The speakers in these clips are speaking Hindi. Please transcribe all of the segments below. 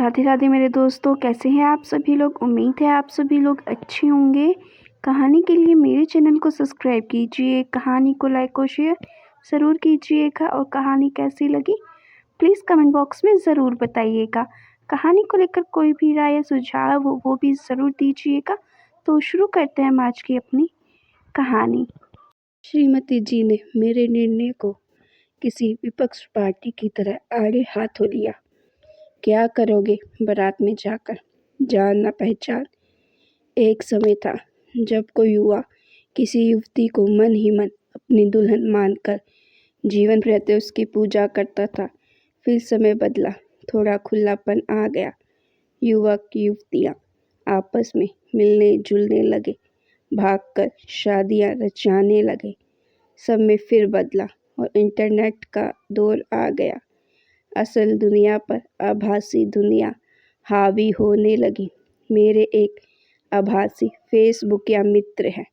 राधे राधे मेरे दोस्तों, कैसे हैं आप सभी लोग। उम्मीद है आप सभी लोग अच्छे होंगे। कहानी के लिए मेरे चैनल को सब्सक्राइब कीजिए, कहानी को लाइक और शेयर ज़रूर कीजिएगा। और कहानी कैसी लगी प्लीज़ कमेंट बॉक्स में ज़रूर बताइएगा। कहानी को लेकर कोई भी राय या सुझाव हो वो भी ज़रूर दीजिएगा। तो शुरू करते हैं हम आज की अपनी कहानी। श्रीमती जी ने मेरे निर्णय को किसी विपक्ष पार्टी की तरह आड़े हाथों लिया। क्या करोगे बारात में जाकर, जान ना पहचान। एक समय था जब कोई युवा किसी युवती को मन ही मन अपनी दुल्हन मानकर जीवन भर उसकी पूजा करता था। फिर समय बदला, थोड़ा खुलापन आ गया। युवक युवतियाँ आपस में मिलने जुलने लगे, भागकर शादियाँ रचाने लगे। सब में फिर बदला और इंटरनेट का दौर आ गया। असल दुनिया पर आभासी दुनिया हावी होने लगी। मेरे एक आभासी फेसबुक या मित्र हैं,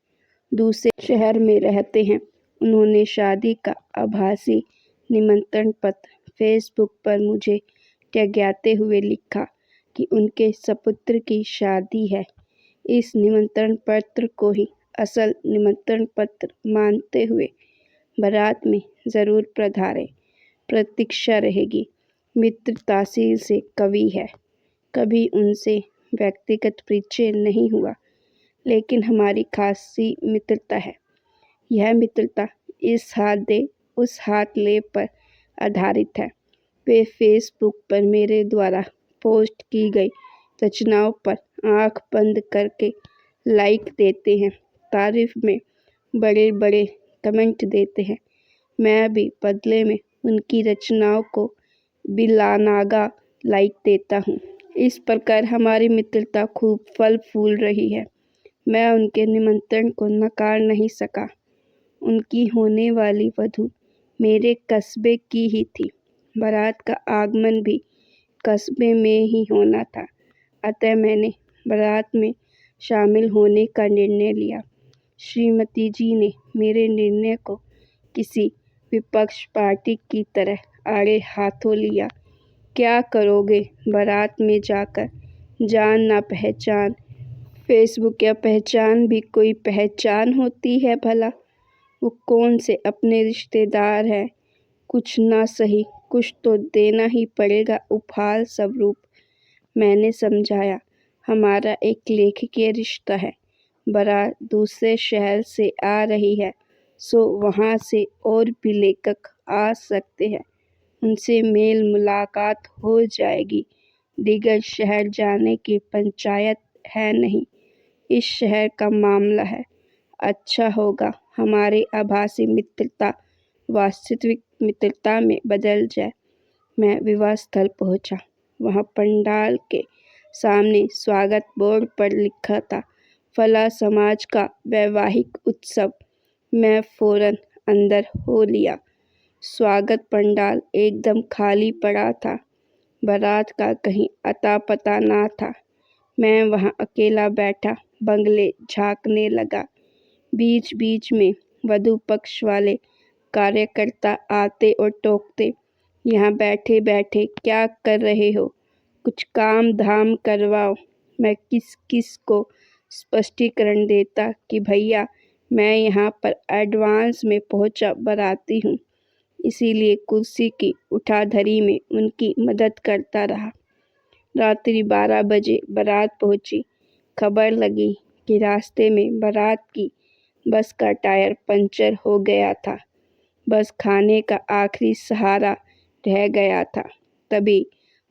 दूसरे शहर में रहते हैं। उन्होंने शादी का आभासी निमंत्रण पत्र फेसबुक पर मुझे टैगाते हुए लिखा कि उनके सपुत्र की शादी है। इस निमंत्रण पत्र को ही असल निमंत्रण पत्र मानते हुए बारात में ज़रूर पधारें। प्रतीक्षा रहेगी। मित्र तासीर से कवि है, कभी उनसे व्यक्तिगत परिचय नहीं हुआ, लेकिन हमारी खासी मित्रता है। यह मित्रता इस हाथ दे उस हाथ ले पर आधारित है। वे फेसबुक पर मेरे द्वारा पोस्ट की गई रचनाओं पर आंख बंद करके लाइक देते हैं, तारीफ में बड़े बड़े कमेंट देते हैं। मैं भी बदले में उनकी रचनाओं को बिलानागा लाइक देता हूँ। इस प्रकार हमारी मित्रता खूब फल फूल रही है। मैं उनके निमंत्रण को नकार नहीं सका। उनकी होने वाली वधू मेरे कस्बे की ही थी। बारात का आगमन भी कस्बे में ही होना था, अतः मैंने बारात में शामिल होने का निर्णय लिया। श्रीमती जी ने मेरे निर्णय को किसी विपक्ष पार्टी की तरह आड़े हाथों लिया। क्या करोगे बारात में जाकर, जान ना पहचान। फेसबुक या पहचान भी कोई पहचान होती है भला। वो कौन से अपने रिश्तेदार हैं। कुछ ना सही कुछ तो देना ही पड़ेगा उपहार स्वरूप। मैंने समझाया, हमारा एक लेखकीय रिश्ता है। बारात दूसरे शहर से आ रही है, सो वहाँ से और भी लेखक आ सकते हैं। उनसे मेल मुलाकात हो जाएगी। दीगर शहर जाने की पंचायत है नहीं, इस शहर का मामला है। अच्छा होगा हमारी आभासी मित्रता वास्तविक मित्रता में बदल जाए। मैं विवाह स्थल पहुंचा। वहां पंडाल के सामने स्वागत बोर्ड पर लिखा था, फला समाज का वैवाहिक उत्सव। मैं फौरन अंदर हो लिया। स्वागत पंडाल एकदम खाली पड़ा था। बारात का कहीं अता पता ना था। मैं वहां अकेला बैठा बंगले झांकने लगा। बीच बीच में वधू पक्ष वाले कार्यकर्ता आते और टोकते, यहाँ बैठे बैठे क्या कर रहे हो, कुछ काम धाम करवाओ। मैं किस किस को स्पष्टीकरण देता कि भैया मैं यहाँ पर एडवांस में पहुँचा बाराती हूँ, इसीलिए कुर्सी की उठाधरी में उनकी मदद करता रहा। रात्रि 12 बजे बारात पहुँची। खबर लगी कि रास्ते में बारात की बस का टायर पंचर हो गया था। बस खाने का आखिरी सहारा रह गया था। तभी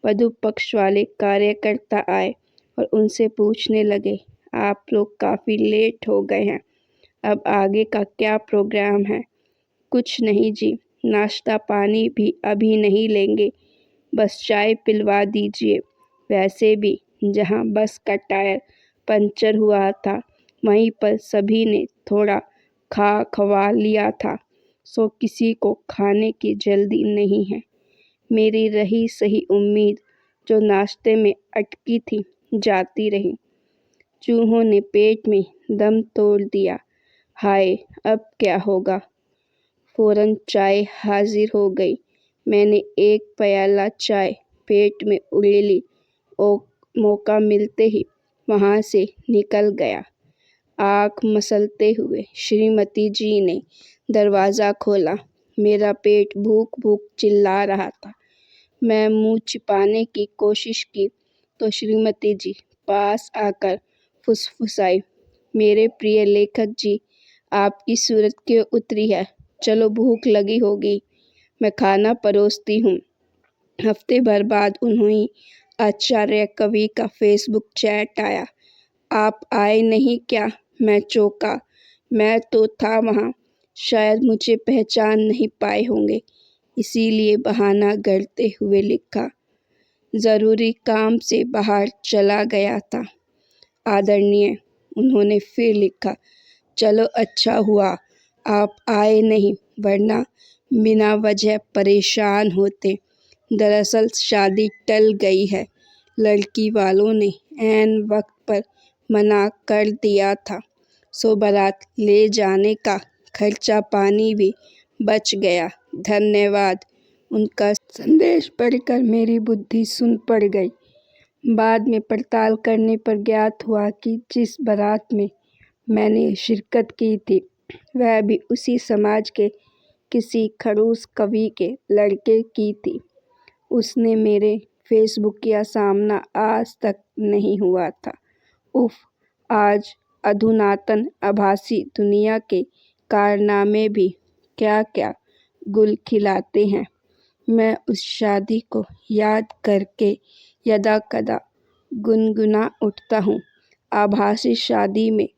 वधू पक्ष वाले कार्यकर्ता आए और उनसे पूछने लगे, आप लोग काफ़ी लेट हो गए हैं, अब आगे का क्या प्रोग्राम है। कुछ नहीं जी, नाश्ता पानी भी अभी नहीं लेंगे, बस चाय पिलवा दीजिए। वैसे भी जहाँ बस का टायर पंचर हुआ था वहीं पर सभी ने थोड़ा खवा लिया था, सो किसी को खाने की जल्दी नहीं है। मेरी रही सही उम्मीद जो नाश्ते में अटकी थी जाती रही। चूहों ने पेट में दम तोड़ दिया। हाय, अब क्या होगा। फौरन चाय हाजिर हो गई। मैंने एक प्याला चाय पेट में उड़ेली मौका मिलते ही वहाँ से निकल गया। आँख मसलते हुए श्रीमती जी ने दरवाज़ा खोला। मेरा पेट भूख भूख चिल्ला रहा था। मैं मुँह छिपाने की कोशिश की तो श्रीमती जी पास आकर फुसफुसाई, मेरे प्रिय लेखक जी, आपकी सूरत क्यों उतरी है? चलो भूख लगी होगी, मैं खाना परोसती हूँ। हफ्ते भर बाद उन्हें आचार्य कवि का फेसबुक चैट आया। आप आए नहीं क्या? मैं चौंका। मैं तो था वहाँ, शायद मुझे पहचान नहीं पाए होंगे, इसीलिए बहाना करते हुए लिखा, ज़रूरी काम से बाहर चला गया था। आदरणीय, उन्होंने फिर लिखा, चलो अच्छा हुआ आप आए नहीं, वरना बिना वजह परेशान होते। दरअसल शादी टल गई है, लड़की वालों ने ऐन वक्त पर मना कर दिया था, सो बारात ले जाने का खर्चा पानी भी बच गया। धन्यवाद। उनका संदेश पढ़कर मेरी बुद्धि सुन पड़ गई। बाद में पड़ताल करने पर ज्ञात हुआ कि जिस बारात में मैंने शिरकत की थी वह भी उसी समाज के किसी खड़ूस कवि के लड़के की थी। उसने मेरे फेसबुक का सामना आज तक नहीं हुआ था। उफ, आज अधुनातन आभासी दुनिया के कारनामे भी क्या क्या गुल खिलाते हैं। मैं उस शादी को याद करके यदा-कदा गुनगुना उठता हूँ। आभासी शादी में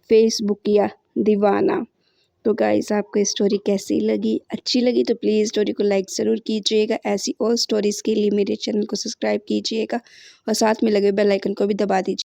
फेसबुकिया दीवाना। तो गाइस, आपको स्टोरी कैसी लगी? अच्छी लगी तो प्लीज़ स्टोरी को लाइक ज़रूर कीजिएगा। ऐसी और स्टोरीज़ के लिए मेरे चैनल को सब्सक्राइब कीजिएगा और साथ में लगे बेल आइकन को भी दबा दीजिए।